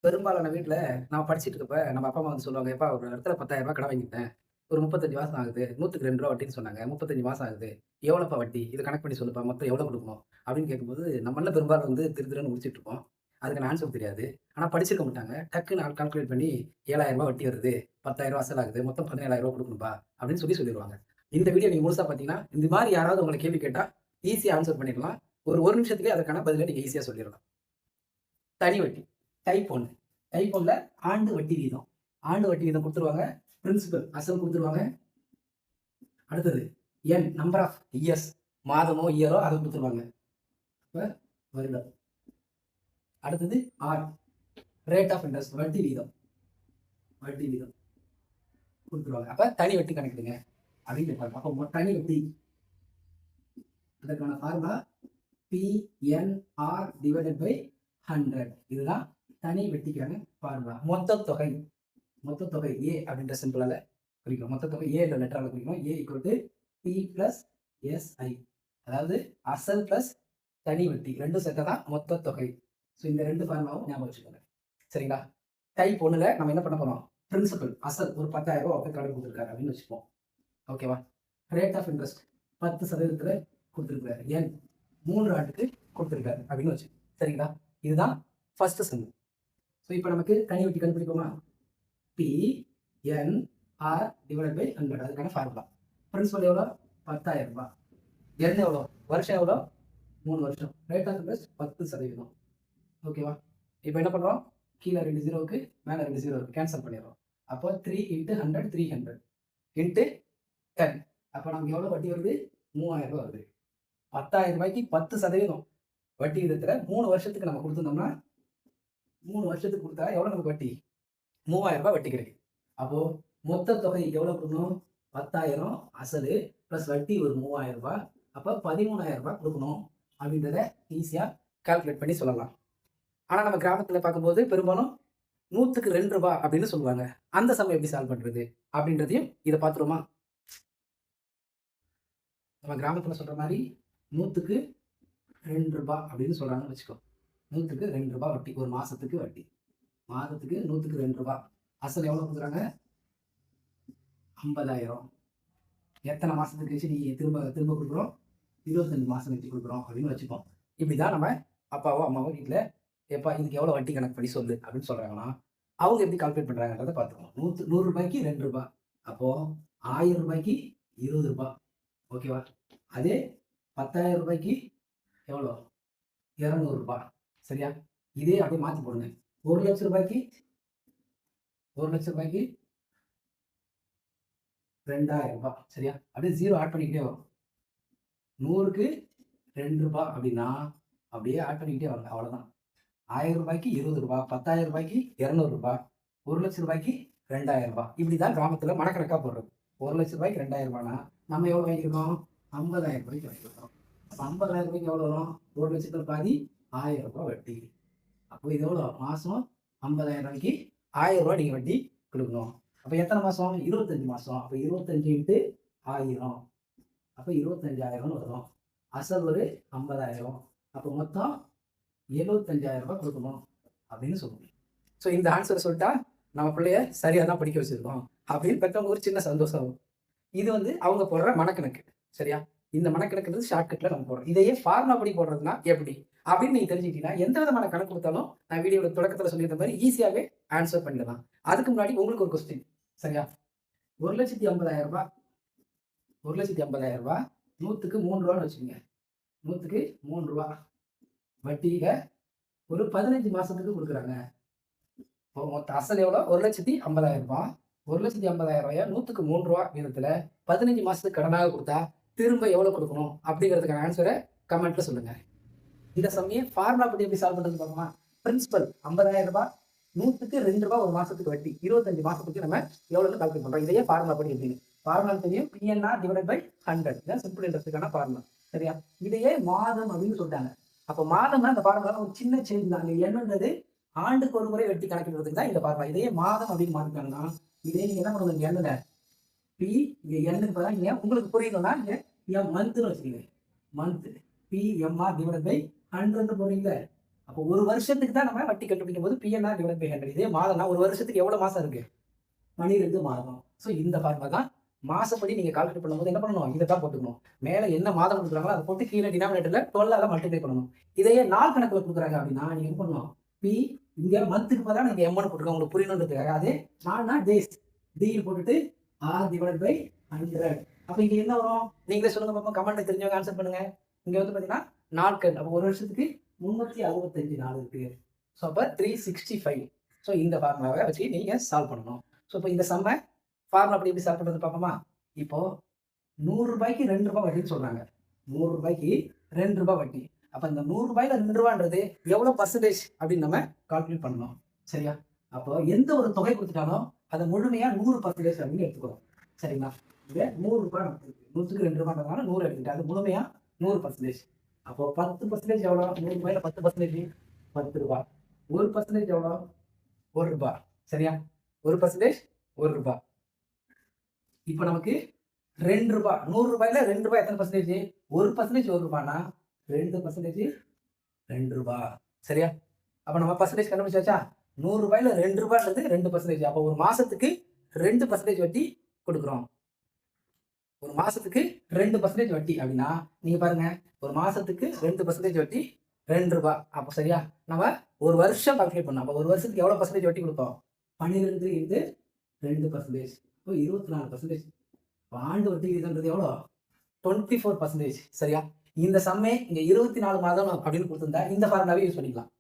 பெரும்பாலான வீட்ல நான் படிச்சுட்டு இருக்கப்ப, நம்ம அப்பா, அம்மா வந்து சொல்லுவாங்க, "எப்பா ஒரு இடத்துல ரூ. 10,000 கடன் வாங்கிட்டேன். ஒரு 35 மாசம் ஆகுது. 100க்கு ரூ. 2 வட்டின்னு சொன்னாங்க. 35 மாசம் ஆகுது. எவ்வளோப்பா வட்டி? இத கணக்கு பண்ணி சொல்லுப்பா. மொத்தம் எவ்வளோ குடுக்கணும்?" அப்படின்னு கேட்கும்போது, நம்மள்ல பெரும்பாலும் வந்து திரு திருன்னு முழிச்சுட்டு இருப்போம். அதுக்கான ஆன்சர் தெரியாது. ஆனா படிச்சிருக்க மாட்டாங்க. டக்குன்னு கால்குலேட் பண்ணி ரூ. 7,000 வட்டி வருது. ரூ. 10,000 அசல் ஆகுது. மொத்தம் ரூ. 17,000 குடுக்கணும்ப்பா அப்படின்னு சொல்லிருவாங்க. இந்த வீடியோ நீங்க முழுசா பார்த்தீங்கன்னா, இந்த மாரி யாராவது உங்கள கேள்வி கேட்டா, ஈஸியா ஆன்சர் பண்ணிடலாம். ஒரு நிமிஷத்திலேயே அதற்கான பதில நீங்க ஈஸியா சொல்லிறலாம். தனி வட்டி. டைப் 1. டைப் 1ல ஆண்டு வட்டி வீதம். ஆண்டு வட்டி வீதம் குடுத்துருவாங்க. பிரின்சிபல் அசல் குடுத்துருவாங்க. அடுத்தது நம்பர் ஆஃப் இயர்ஸ். மாதமோ, இயரோ அத குடுத்துருவாங்க. அப்ப வருடம். அடுத்தது ஆர். ரேட் ஆஃப் இன்ட்ரெஸ்ட் வட்டி வீதம். வட்டி வீதம் குடுத்துருவாங்க. அப்ப தனி வட்டி கணக்கிடுங்க அப்படின்னு கேட்பாங்க. அப்ப தனி வட்டி அதற்கான ஃபார்முலா PNR டிவைடட் பை 100. இதுதான் தனி வட்டிக்கான ஃபார்முலா. மொத்த தொகை A அப்படின்ற சிம்பிளால குறிக்கிறோம். மொத்த தொகை A என்ற லெட்டரால குறிக்கிறோம். A equal to P plus SI. அதாவது அசல் பிளஸ் தனி வட்டி ரெண்டும் சேர்த்தா தான் மொத்த தொகை. ஸோ இந்த 2 ஃபார்முலாவும் ஞாபகம் வச்சுக்கோங்க. சரிங்களா? டைப் 1ல நம்ம என்ன பண்ண போறோம்? பிரின்சிபல் அசல் ஒரு ரூ. 10,000 கடன் கொடுத்துருக்காரு அப்படின்னு வச்சுப்போம். ஓகேவா? ரேட் ஆஃப் இன்ட்ரெஸ்ட் 10% கொடுத்துருக்காரு. 3 ஆண்டுக்கு கொடுத்துருக்காரு அப்படின்னு வச்சு. சரிங்களா? இதுதான் ஃபர்ஸ்ட் சம். ஸோ இப்போ நமக்கு தனி வட்டி கண்டுபிடிப்போமா? PNR டிவைடட் பை 100 அதுக்கான ஃபார்முலா. பிரின்சிபல் எவ்வளோ? ரூ. 10,000. எவ்வளோ? வருஷம் எவ்வளோ? 3 வருஷம். Rate of interest 10%. ஓகேவா? இப்போ என்ன பண்றோம்? கீழ 2 ஜீரோவுக்கு மேல 2 ஜீரோ இருக்கு. கேன்சல் பண்ணிடுறோம். அப்போ 3 × 100 300 இன்டு 10. அப்போ நமக்கு எவ்வளோ வட்டி வருது? ரூ. 3000 வருது. ரூ. 10,000க்கு 10% வட்டி விகிதத்துல 3 வருஷத்துக்கு நம்ம கொடுத்துருந்தோம்னா 3 வருஷத்துக்கு கொடுத்தா எவ்வளோ நமக்கு வட்டி? ரூ. 3000 வட்டி கிடைக்கும். அப்போ மொத்த தொகை எவ்வளோ கொடுக்கணும்? 10,000 அசலு பிளஸ் வட்டி ஒரு ரூ. 3000. அப்ப ரூ. 13,000 கொடுக்கணும் அப்படின்றத ஈஸியா கால்குலேட் பண்ணி சொல்லலாம். ஆனா நம்ம கிராமத்துல பார்க்கும்போது பெரும்பாலும் 100க்கு ரூ. 2 அப்படின்னு சொல்லுவாங்க. அந்த சம் எப்படி சால்வ் பண்றது அப்படின்றதையும் இத பார்த்துருவோமா? நம்ம கிராமத்துல சொல்ற மாதிரி 100க்கு ரூ. 2 அப்படின்னு சொல்றாங்கன்னு வச்சுக்கோ. 100க்கு ரூ. 2 வட்டி. ஒரு மாசத்துக்கு வட்டி. மாதத்துக்கு 100க்கு ரூ. 2. அசல் எவ்வளவு கொடுக்குறாங்க? 50,000. எத்தனை மாசத்துக்கு கழிச்சு நீ திரும்ப திரும்ப கொடுக்குறோம்? 25 மாசம் கழிச்சு கொடுக்குறோம் அப்படின்னு வச்சுப்போம். இப்படிதான் நம்ம அப்பாவோ அம்மாவோ வீட்டுல எப்பா இதுக்கு எவ்வளவு வட்டி கணக்கு பண்ணி சொல்லு அப்படின்னு சொல்றாங்கன்னா அவங்க எப்படி கால்குலேட் பண்றாங்கன்றத பார்த்துக்கோம். 100 ரூபாய்க்கு ரூ. 2. அப்போ ரூ. 1000க்கு ரூ. 20. ஓகேவா? அதே ரூ. 10,000க்கு எவ்வளோ? ரூ. 200. சரியா? இதே அப்படியே மாத்தி போடுங்க. ரூ. 1,00,000க்கு ரூ. 2,000. சரியா? அப்படியே ஜீரோ ஆட் பண்ணிக்கிட்டே வரும். 100க்கு ரூ. 2 அப்படின்னா அப்படியே ஆட் பண்ணிக்கிட்டே வாங்க. அவ்வளவுதான். ரூ. 1000க்கு ரூ. 20, ரூ. 10,000க்கு ரூ. 200, ரூ. 1,00,000க்கு ரூ. 2,000. இப்படிதான் கிராமத்துல மனக்கணக்கா போடுறது. ரூ. 1,00,000க்கு ரூ. 2,000னா நம்ம எவ்வளவு வாங்கியிருக்கோம்? ரூ. 50,000 வாங்கியிருக்கோம். அப்ப ரூ. 50,000 எவ்வளவு வரும்? 1,00,000த்துல பாதி ரூ. 1,000 வட்டி. அப்போ இது எவ்வளவு? மாசம் ரூ. 50,000க்கு ரூ. 1,000 நீங்க வட்டி கொடுக்கணும். அப்ப எத்தனை மாசம்? 25 மாசம். அப்ப 25 × 1000. அப்ப 25,000 வரும். அசல் ஒரு 50,000. அப்ப மொத்தம் ரூ. 75,000 கொடுக்கணும் அப்படின்னு சொல்லுவோம். ஸோ இந்த ஆன்சர் சொல்லிட்டா நம்ம பிள்ளைய சரியா தான் படிக்க வச்சிருக்கோம் அப்படின்னு பெற்றவங்க ஒரு சின்ன சந்தோஷம். இது வந்து அவங்க போடுற மனக்கணக்கு. சரியா? இந்த மனக்கணக்குன்றது ஷார்ட்கட்ல நம்ம போடுறோம். இதையே ஃபார்முலா படி போடுறதுன்னா எப்படி அப்படின்னு நீங்க தெரிஞ்சுக்கிட்டீங்கன்னா எந்த விதமான கணக்கு கொடுத்தாலும் நான் வீடியோட தொடக்கத்துல சொல்லியிருந்த மாதிரி ஈஸியாவே ஆன்சர் பண்ணிடலாம். அதுக்கு முன்னாடி உங்களுக்கு ஒரு கொஸ்டின். சரியா? ரூ. 1,50,000 1,50,000 100க்கு ரூ. 3 வச்சுக்கோங்க. 100க்கு ரூ. 3 வட்டியில ஒரு 15 மாசத்துக்கு கொடுக்குறாங்க. மொத்த அசல் எவ்வளோ? 1,50,000. 1,50,000 100க்கு ரூ. 3 வீதத்துல 15 மாசத்துக்கு கடனாக கொடுத்தா திரும்ப எவ்வளவு கொடுக்கணும் அப்படிங்கிறதுக்கான ஆன்சரை கமெண்ட்ல சொல்லுங்க. இந்த சமயம் ஃபார்முலா படி எப்படி சால்வ் பண்றது பார்க்கலாமா? பிரின்சிபல் ரூ. 50,000 100க்கு ரூ. 2 ஒரு மாசத்துக்கு வட்டி 25 மாசத்துக்கு நம்ம எவ்வளவு கால்குலேட் பண்றோம். இதையே ஃபார்முலா படி எப்படி? ஃபார்முலா தெரியும். PNR divided by 100. இதான் சிம்பிள் இன்ட்ரெஸ்ட்டுக்கான ஃபார்முலா. சரியா? இதையே மாதம் அப்படின்னு சொல்லிட்டாங்க. அப்ப மாதம்னா இந்த ஃபார்முலா ஒரு சின்ன சேஞ்ச் தான். என்னன்றது ஆண்டுக்கு ஒரு முறை வெட்டி கணக்கிடுறதுக்கு தான் இந்த ஃபார்முலா. இதையே மாதம் அப்படின்னு மாத்திட்டாங்கன்னா இதே நீங்க என்ன பண்ணுவீங்க? எண்ணுல பி இங்க எண்ணுக்கு பதிலா நீங்க உங்களுக்கு புரியணும்னா நீங்க மந்த்னு வச்சுக்கீங்க. மந்த் PMR டிவைடட் பை 100 போடுறீங்க. அப்போ ஒரு வருஷத்துக்கு தான் நம்ம வட்டி கண்டுபிடிக்கும் போது பிஎன்ஆர் டிவைட் பை 100. இதே மாதம்னா ஒரு வருஷத்துக்கு எவ்வளவு மாசம் இருக்கு? 12 மாதம். ஸோ இந்த ஃபார்முலா தான் மாசப்படி நீங்க கால்குலேட் பண்ணும்போது என்ன பண்ணணும்? இதை தான் போட்டுக்கணும். மேல என்ன மாதம் கொடுக்குறாங்களோ அதை போட்டு கீழே டினாமினேட்டர்ல 12ஆல மல்டிப்ளை பண்ணணும். இதையே நாள் கணக்குல கொடுக்குறாங்க அப்படின்னா நீங்க என்ன பண்ணணும்? பி இங்க மந்த்துக்கு பதிலாக நீங்க எம்னு போட்டுருக்கோம், உங்களுக்கு புரியணுன்றதுக்காக. அதே நாள்னா டேஸ், டியில் போட்டுட்டு ஆர் டிவைட் பை 100. அப்ப இங்க என்ன வரும்? நீங்களே சொல்லுங்க பாப்போம், கமெண்ட்ல தெரிஞ்சவங்க ஆன்சர் பண்ணுங்க. இங்க வந்து பாத்தீங்கன்னா நாட்கள், அப்போ ஒரு வருஷத்துக்கு 365 நாள் இருக்கு. ஸோ அப்போ 365. ஸோ இந்த ஃபார்முலாவை வச்சு நீங்க சால்வ் பண்ணணும். ஸோ இப்போ இந்த சம்மை ஃபார்முலா அப்படி எப்படி சால்வ் பண்ணுறது பார்ப்போமா? இப்போ 100 ரூபாய்க்கு 2 ரூபாய் வட்டின்னு சொல்றாங்க. 100 ரூபாய்க்கு 2 ரூபாய் வட்டி. அப்போ இந்த 100 ரூபாயில 2 ரூபான்றது எவ்வளோ பர்சன்டேஜ் அப்படின்னு நம்ம கால்குலேட் பண்ணணும். சரியா? அப்போ எந்த ஒரு தொகை கொடுத்துட்டாலும் அதை முழுமையா 100% அப்படின்னு எடுத்துக்கிறோம். சரிங்களா? இது 100 ரூபாய் நமக்கு இருக்கு. 100க்கு 2 ரூபாய்ன்றதுனால 100 எடுத்துக்கிட்டு அது முழுமையா 100%. அப்போ 10% எவ்வளோ? 100 ரூபாயில 10% 10 ரூபாய். 1% எவ்வளோ? 1 ரூபாய். சரியா? 1% 1 ரூபாய். இப்போ நமக்கு 2 ரூபாய். 100 ரூபாயில 2 ரூபாய் எத்தனை பர்சன்டேஜ்? 1% 1 ரூபாய்னா 2% 2 ரூபாய். சரியா? அப்ப நம்ம பர்சன்டேஜ் கண்டுபிடிச்சாச்சா? 100 ரூபாயில 2 ரூபாய்ன்றது 2%. அப்போ ஒரு மாசத்துக்கு 2% வட்டி கொடுக்குறோம். ஒரு மாசத்துக்கு 2% வட்டி அப்படின்னா நீங்க பாருங்க, ஒரு மாசத்துக்கு 2% வட்டி 2 ரூபாய். அப்போ சரியா? நம்ம ஒரு வருஷம் கால்குலேட் பண்ணோம். அப்போ ஒரு வருஷத்துக்கு எவ்வளவு பர்சன்டேஜ் வட்டி கொடுப்போம்? 12 into 2%. இப்போ 24%. ஆண்டு வட்டி விகிதம்ன்றது எவ்வளோ? 24%. சரியா? இந்த சம்மே இங்க 24 மாதம் அப்படின்னு கொடுத்திருந்தா இந்த ஃபார்முலாவே யூஸ் பண்ணிக்கலாம்.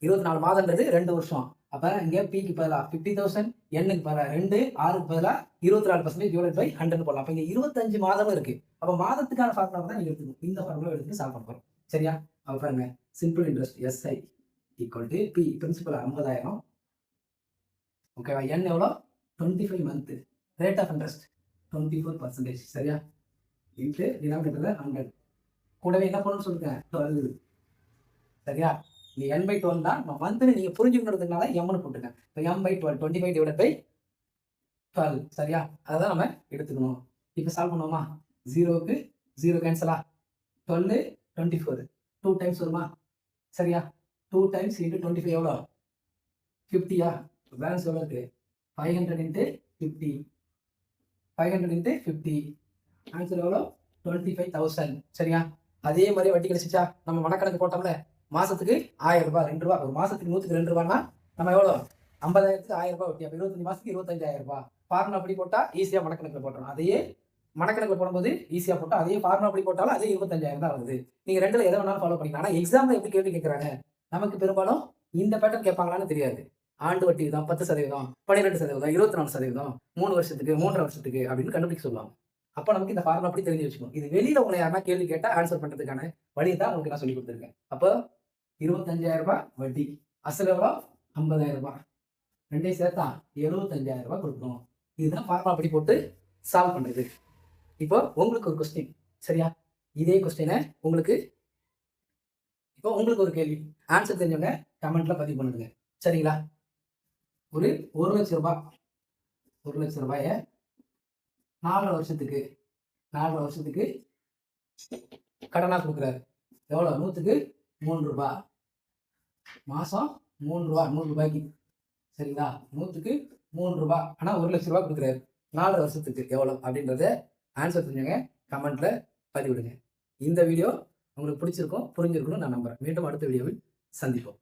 24 மாதம்ன்றது 2 வருஷம். அப்ப இங்க பிக்கு பதிலா 50,000, எண்ணுக்கு பதிலா 2, ஆறுக்கு பதிலா 24% டிவைட் பை 100 போடலாம். அப்ப இங்க 25 மாதமும் இருக்கு. அப்ப மாதத்துக்கான ஃபார்முலா தான் நீங்க எடுத்துக்கணும். இந்த ஃபார்முலா எடுத்து சால்வ் பண்ண போறோம். சரியா? அப்ப பாருங்க, simple interest SI equal to P principal 50,000. ஓகேவா? என் எவ்வளோ? 25 மந்த். Rate of interest 24%. சரியா? இன்ட்டு டினாமினேட்டர்ல 100. கூடவே என்ன பண்ணணும்னு சொல்லுங்க? 12. சரியா? நீ n by 12 தான் மந்த்னு நீங்க புரிஞ்சுக்கணுன்றதுனால எம்னு போட்டுங்க. இப்போ m by 12 25 டிவைட் பை 12. சரியா? அதான் நம்ம எடுத்துக்கணும். இப்போ சால்வ் பண்ணுவோமா? 0க்கு 0 கேன்சலா? 12 24 2 டைம்ஸ் வருமா? சரியா? 2 டைம்ஸ் இன்ட்டு 25 எவ்வளோ? 50யா? பேலன்ஸ் எவ்வளோ இருக்கு? 500 into 50. 500 into 50. ஆன்சர் எவ்வளோ? 25,000. சரியா? அதே மாதிரி வட்டி கிடைச்சிச்சா? நம்ம மனக்கணக்கு போட்டோம்ல, மாசத்துக்கு 1000 ரூபாய் 2 ரூபாய். ஒரு மாசத்துக்கு 100க்கு 2 ரூபாய்னா நம்ம எவ்வளோ? 50,000க்கு 1000 ரூபாய் வட்டி. அப்போ 25 மாசத்துக்கு 25,000 ரூபாய். ஃபார்முலா அப்படி போட்டா ஈஸியா மனக்கணக்கில் போட்டுரும். அதையே மனக்கணக்கில் போடும்போது ஈஸியா போட்டா அதே ஃபார்முலா அப்படி போட்டாலும் அதே 25,000 தான் வருது. நீங்க ரெண்டுல எதை வேணாலும் ஃபாலோ பண்ணிக்கலாம். ஆனா எக்ஸாம்ல எப்படி கேள்வி கேட்கறாங்க? நமக்கு பெரும்பாலும் இந்த பேட்டர்ன் கேட்பாங்களான்னு தெரியாது. ஆண்டு வட்டி தான் 10%, 12%, 24%, 3 வருஷத்துக்கு 3.5 வருஷத்துக்கு அப்படின்னு கண்டுபிடிக்க சொல்லுவாங்க. அப்ப நமக்கு இந்த ஃபார்முலா அப்படி தெரிஞ்சு வச்சுக்கணும். இது வெளியில உங்களை யாரா கேள்வி கேட்டா ஆன்சர் பண்றதுக்கான வழியை தான் உங்களுக்கு நான் சொல்லி கொடுத்துருக்கேன். அப்போ 25,000 ரூபாய் வட்டி, அசல் எவ்வளோ? 50,000 ரூபாய். ரெண்டையும் சேர்த்தா 75,000 ரூபாய் கொடுக்கணும். இதுதான் ஃபார்முலா அப்படி போட்டு சால்வ் பண்றது. இப்போ உங்களுக்கு ஒரு கொஸ்டின். சரியா? இதே கொஸ்டினை உங்களுக்கு ஒரு கேள்வி. ஆன்சர் தெரிஞ்சவங்க கமெண்ட்ல பதிவு பண்ணுங்க. சரிங்களா? ஒரு 1 லட்சம் ரூபாய் 1 லட்சம் ரூபாய 4 வருஷத்துக்கு கடனா கொடுக்குறாரு. எவ்வளோ? 100க்கு 3 ரூபாய். மாசம் 3 ரூபாய் 100 ரூபாய்க்கு. சரிங்களா? 100க்கு 3 ரூபாய். ஆனால் 1 லட்சம் ரூபாய் கொடுக்குறாரு. 4 வருஷத்துக்கு எவ்வளோ அப்படின்றத ஆன்சர் தெரிஞ்சவங்க கமெண்ட்ல பதிவிடுங்க. இந்த வீடியோ உங்களுக்கு பிடிச்சிருக்கும், புரிஞ்சிருக்கும்னு நான் நம்புறேன். மீண்டும் அடுத்த வீடியோவில் சந்திப்போம்.